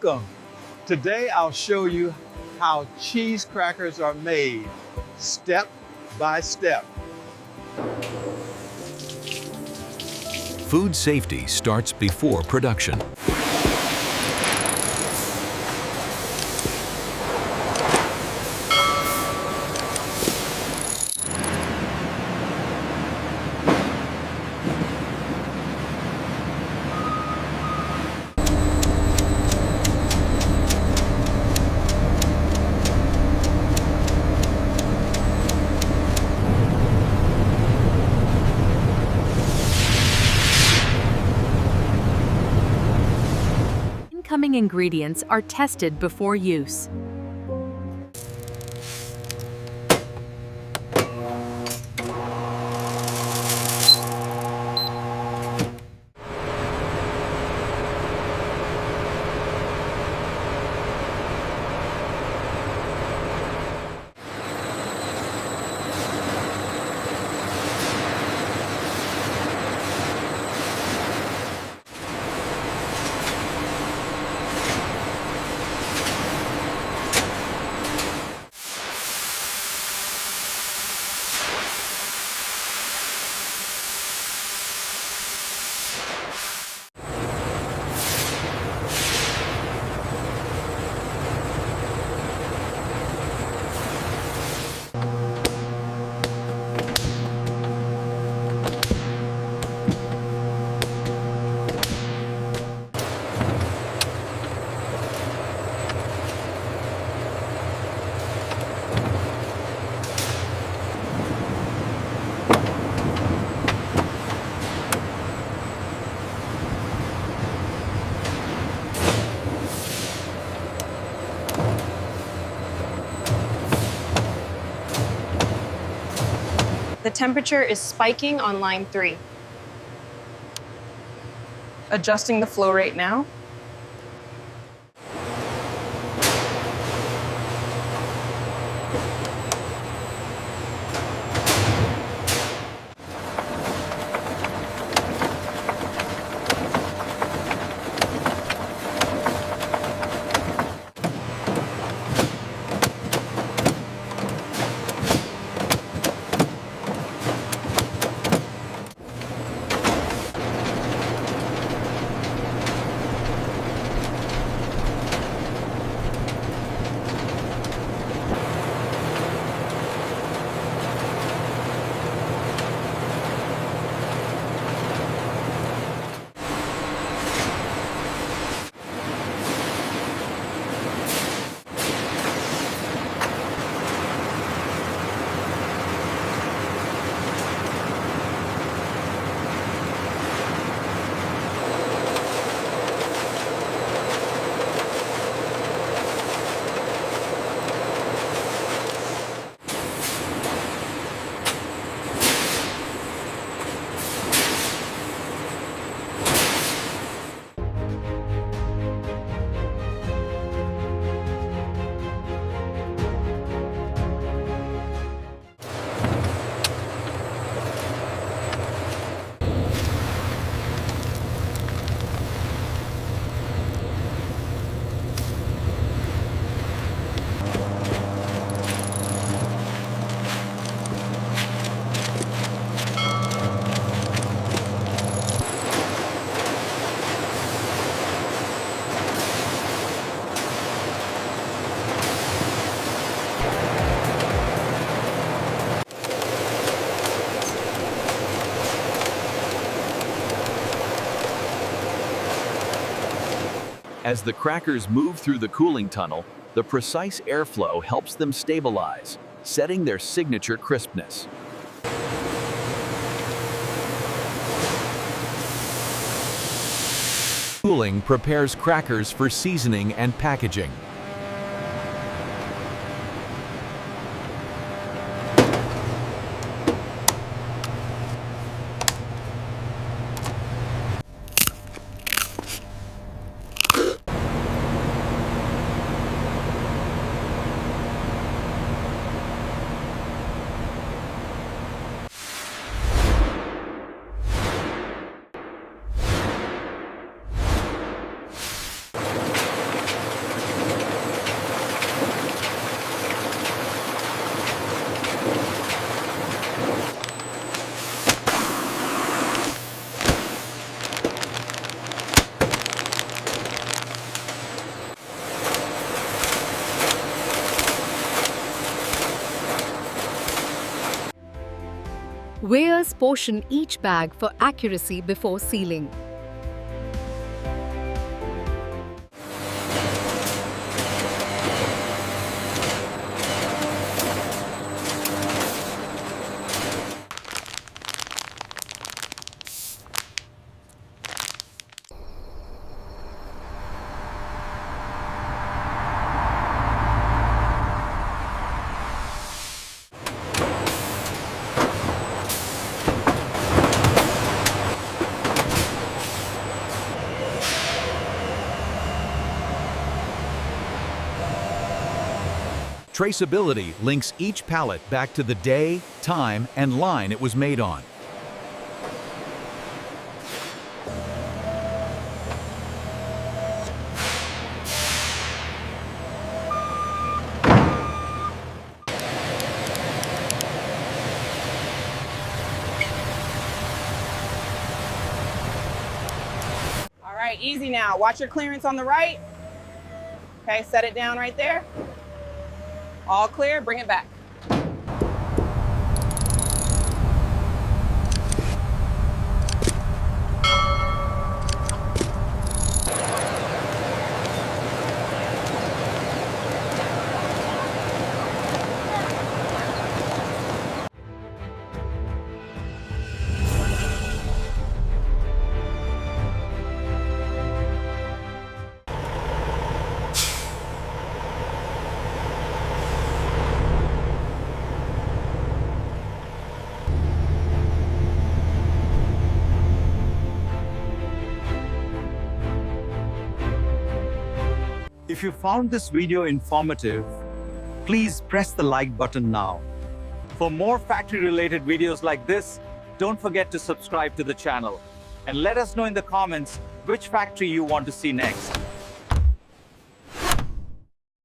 Welcome. Today I'll show you how cheese crackers are made, step by step. Food safety starts before production. Incoming ingredients are tested before use. The temperature is spiking on line 3. Adjusting the flow rate now. As the crackers move through the cooling tunnel, the precise airflow helps them stabilize, setting their signature crispness. Cooling prepares crackers for seasoning and packaging. Weighers portion each bag for accuracy before sealing. Traceability links each pallet back to the day, time, and line it was made on. All right, easy now. Watch your clearance on the right. Okay, set it down right there. All clear, bring it back. If you found this video informative, please press the like button now. For more factory-related videos like this, don't forget to subscribe to the channel and let us know in the comments which factory you want to see next.